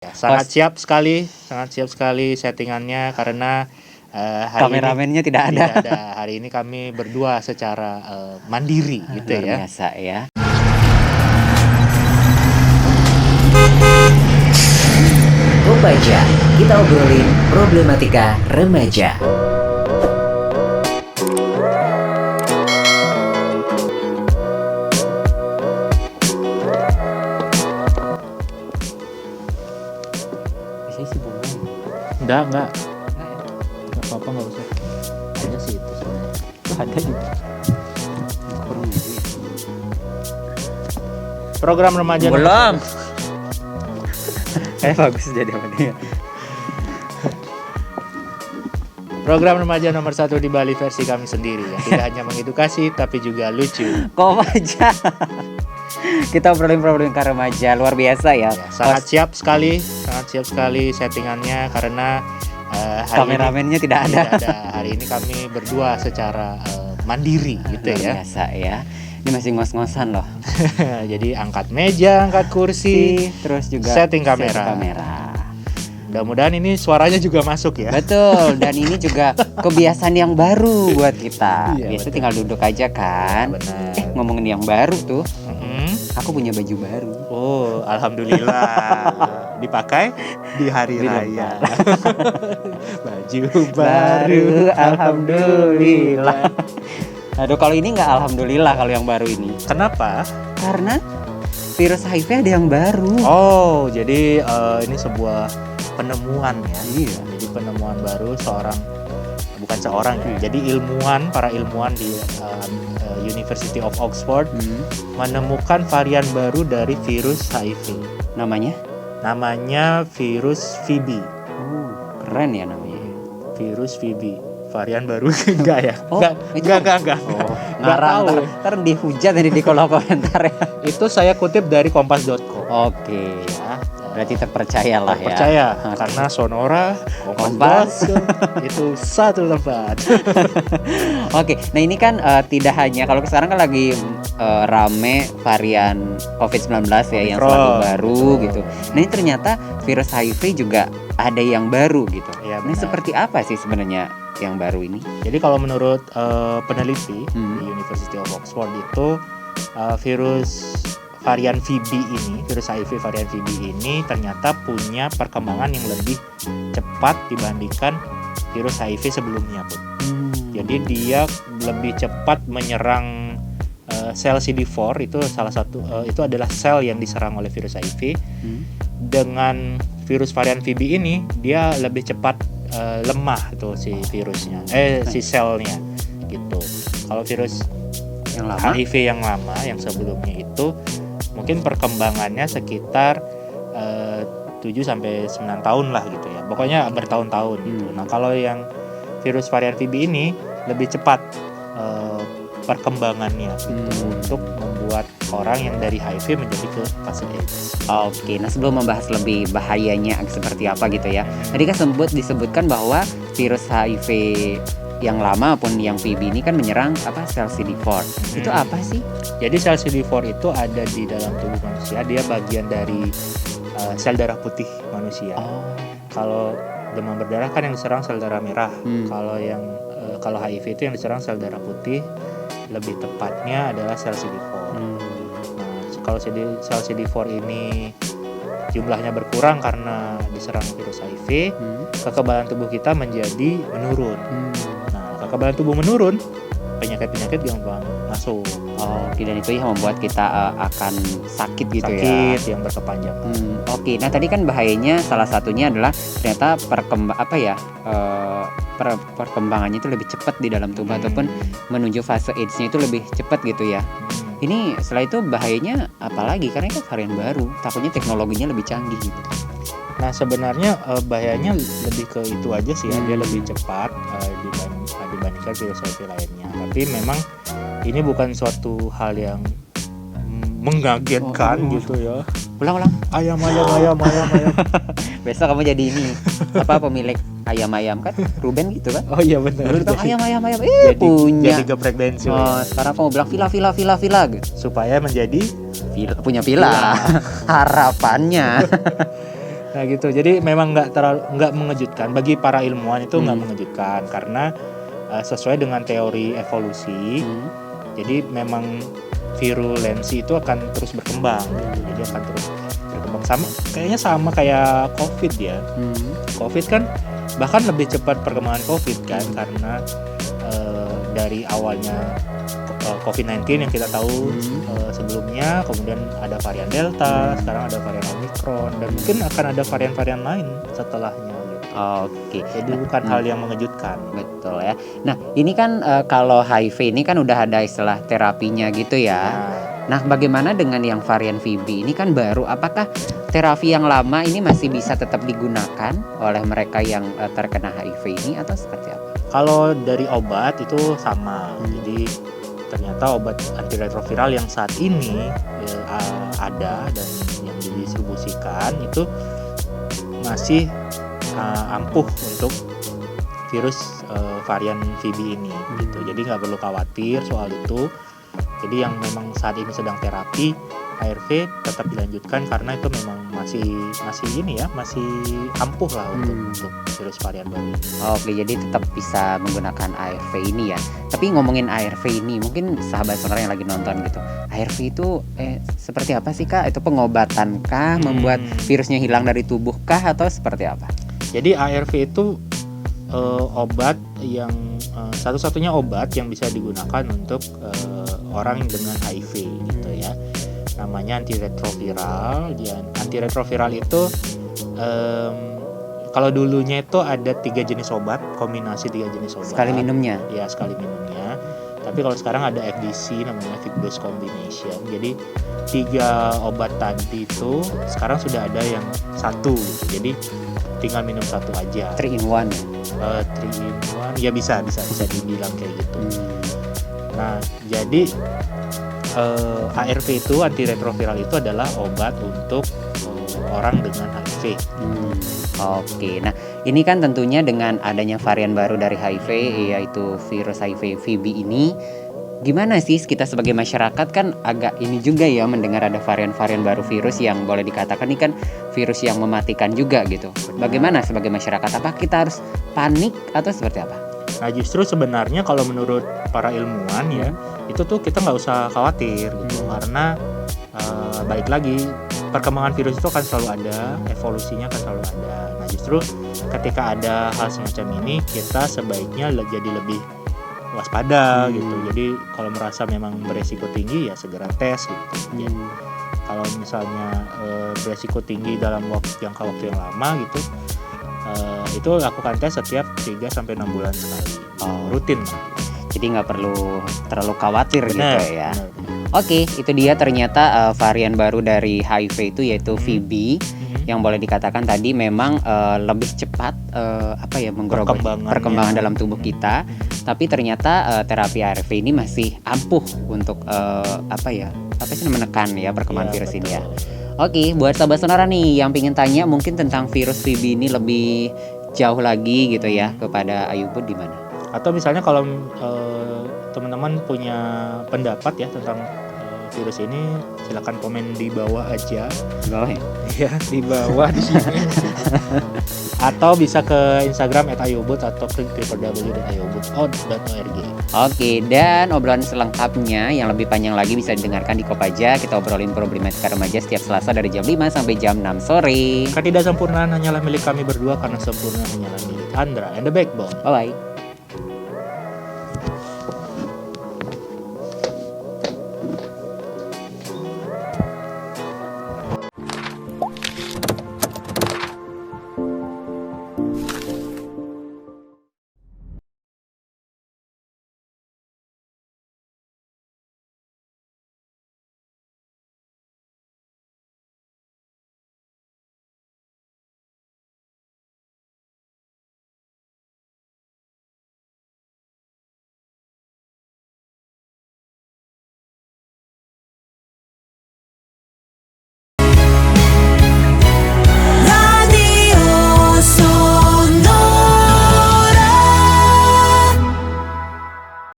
Sangat siap sekali settingannya karena hari Kameramennya tidak ada. Hari ini kami berdua secara mandiri gitu Luar ya. biasa ya. Remaja, kita obrolin problematika remaja. Saya sih bunga. Enggak apa-apa, enggak usah. Ada sih itu sebenarnya. Itu ada juga. Kurang gitu ya. Program remaja Belum. Bagus jadi apa nih? Program remaja nomor 1 di Bali versi kami sendiri ya. Tidak hanya mengedukasi tapi juga lucu. Kok aja. Kita obrolin problematika remaja luar biasa ya. Sangat siap sekali settingannya karena hari Kameramennya ini tidak ada. Hari ini kami berdua secara mandiri gitu Luar ya. biasa ya. Ini masih ngos-ngosan loh. Jadi angkat meja, angkat kursi, Terus juga setting kamera. Mudah-mudahan ini suaranya juga masuk ya. Betul, dan ini juga kebiasaan yang baru buat kita. Iya, Biasa betul. tinggal duduk aja kan. Benar. Ngomongin yang baru tuh, Mm-mm. aku punya baju baru. Oh, alhamdulillah. Dipakai di hari Di raya. Baju Baru, alhamdulillah. Aduh, kalau ini nggak alhamdulillah kalau yang baru ini. Kenapa? Karena virus HIV ada yang baru. Oh, jadi ini sebuah penemuan ya. Iya. Jadi penemuan baru bukan seorang ya. Jadi para ilmuwan di University of Oxford menemukan varian baru dari virus HIV. Namanya virus VB. Keren ya namanya. Virus VB. Varian baru enggak ya? Oh, Enggak. Oh, Nggak tahu. ntar dihujat nanti di kolom komentar ya. Itu saya kutip dari kompas.com. Oke, ya. Berarti terpercaya lah ya. Percaya Oke. karena Sonora, Kompas. itu satu tempat. Oke, nah ini kan tidak hanya kalau sekarang kan lagi rame varian COVID-19 ya yang Omicron. selalu baru gitu. Nah ini ternyata virus HIV juga ada yang baru gitu. Iya, Ini benar. seperti apa sih sebenarnya yang baru ini? Jadi kalau menurut peneliti Hmm. di University of Oxford itu virus varian VB ini, virus HIV varian VB ini ternyata punya perkembangan yang lebih cepat dibandingkan virus HIV sebelumnya, Bud. Jadi dia lebih cepat menyerang sel CD4, itu salah satu itu adalah sel yang diserang oleh virus HIV. Dengan virus varian VB ini dia lebih cepat lemah tuh si virusnya, si selnya gitu. Kalau virus yang lama HIV yang lama yang sebelumnya itu mungkin perkembangannya sekitar 7 sampai 9 tahun lah gitu ya. Pokoknya bertahun-tahun gitu. Nah, kalau yang virus varian VB ini lebih cepat perkembangannya gitu untuk membuat orang yang dari HIV menjadi ke fase AIDS. Oke, nah sebelum membahas lebih bahayanya seperti apa gitu ya. Tadi kan disebutkan bahwa virus HIV yang lama maupun yang VB ini kan menyerang sel CD4. Itu apa sih? Jadi sel CD4 itu ada di dalam tubuh manusia, dia bagian dari sel darah putih manusia. Kalau demam berdarah kan yang diserang sel darah merah. Kalau HIV itu yang diserang sel darah putih, lebih tepatnya adalah sel CD4. Nah, kalau sel CD4 ini jumlahnya berkurang karena diserang virus HIV, kekebalan tubuh kita menjadi menurun. Nah, kekebalan tubuh menurun, penyakit-penyakit gampang masuk. Dan itu yang membuat kita akan sakit gitu ya. Sakit yang berkepanjangan. Oke, nah tadi kan bahayanya salah satunya adalah ternyata perkembangannya itu lebih cepat di dalam tubuh ataupun menuju fase AIDS-nya itu lebih cepat gitu ya. Ini setelah itu bahayanya apalagi karena itu varian baru, takutnya teknologinya lebih canggih gitu. Nah, sebenarnya bahayanya lebih ke itu aja sih ya, dia lebih cepat dibandingkan virus HIV lainnya. Tapi memang ini bukan suatu hal yang mengagetkan gitu ya. Ulang. Ayam. Besok kamu jadi ini pemilik ayam kan Ruben gitu kan. Oh iya benar. Dulu ayam Jadi punya. geprek bensin. Sekarang kamu bilang villa gitu. Supaya menjadi Punya villa. Harapannya. Nah gitu, jadi memang nggak mengejutkan bagi para ilmuwan itu nggak Hmm. mengejutkan karena sesuai dengan teori evolusi. Jadi memang virulensi itu akan terus berkembang gitu. Jadi akan terus berkembang sama kayak COVID ya. COVID kan bahkan lebih cepat perkembangan COVID kan karena dari awalnya COVID-19 yang kita tahu sebelumnya, kemudian ada varian Delta, sekarang ada varian Omicron, dan mungkin akan ada varian-varian lain setelahnya gitu. Oke. Jadi bukan hal yang mengejutkan. Betul ya. Nah, ini kan kalau HIV ini kan udah ada istilah terapinya gitu ya. Nah, bagaimana dengan yang varian VB ini kan baru? Apakah terapi yang lama ini masih bisa tetap digunakan oleh mereka yang terkena HIV ini atau seperti apa? Kalau dari obat itu sama. Jadi ternyata obat antiretroviral yang saat ini ada dan yang didistribusikan itu masih ampuh untuk virus varian VB ini gitu. Jadi nggak perlu khawatir soal itu. Jadi yang memang saat ini sedang terapi ARV tetap dilanjutkan karena itu memang masih ini ya, masih ampuh lah untuk virus varian baru. Oke, jadi tetap bisa menggunakan ARV ini ya. Tapi ngomongin ARV ini, mungkin sahabat sonora yang lagi nonton gitu, ARV itu seperti apa sih Kak? Itu pengobatan kah? Membuat virusnya hilang dari tubuh kah? Atau seperti apa? Jadi ARV itu obat yang satu-satunya obat yang bisa digunakan untuk orang dengan HIV gitu ya. Namanya antiretroviral. Antiretroviral itu kalau dulunya itu ada 3 jenis obat, kombinasi 3 jenis obat. Sekali minumnya? Ya, sekali minumnya. Tapi kalau sekarang ada FDC namanya fixed dose combination. Jadi 3 obat tadi itu sekarang sudah ada yang satu gitu. Jadi tinggal minum satu aja. 3 in 1 ya? 3 in 1 ya bisa dibilang kayak gitu. Nah, jadi ARV itu antiretroviral itu adalah obat untuk orang dengan HIV. Oke, nah ini kan tentunya dengan adanya varian baru dari HIV yaitu virus HIV VB ini, gimana sih kita sebagai masyarakat kan agak ini juga ya mendengar ada varian-varian baru virus yang boleh dikatakan ini kan virus yang mematikan juga gitu. Bagaimana sebagai masyarakat? Apa kita harus panik atau seperti apa? Nah justru sebenarnya kalau menurut para ilmuwan ya itu tuh kita nggak usah khawatir gitu karena balik lagi perkembangan virus itu akan selalu ada, evolusinya akan selalu ada. Nah justru ketika ada hal semacam ini kita sebaiknya jadi lebih waspada gitu. Jadi kalau merasa memang beresiko tinggi ya segera tes gitu. Ya, kalau misalnya beresiko tinggi dalam jangka waktu yang lama gitu, itu lakukan tes setiap 3-6 bulan sekali. Rutin lah. Jadi nggak perlu terlalu khawatir gitu ya. Benar. Oke, itu dia ternyata varian baru dari HIV itu yaitu VB yang boleh dikatakan tadi memang lebih cepat menggerogoti perkembangan dalam tubuh kita. Tapi ternyata terapi ARV ini masih ampuh untuk menekan ya perkembangan virus ini ya. Oke, buat sahabat sonora nih yang pengen tanya mungkin tentang virus VB ini lebih jauh lagi gitu ya kepada Ayubud di mana? Atau misalnya kalau teman-teman punya pendapat ya tentang virus ini, silakan komen di bawah aja. Di bawah ya? Ya, di bawah di sini. Atau bisa ke Instagram @ayubud atau klik www.ayubud.org. Oke, dan obrolan selengkapnya yang lebih panjang lagi bisa didengarkan di Kopaja. Kita obrolin problematika remaja setiap Selasa dari jam 5 sampai jam 6 sore. Ketidaksempurnaan hanyalah milik kami berdua karena sempurna hanyalah milik Andra and the Backbone. Bye-bye.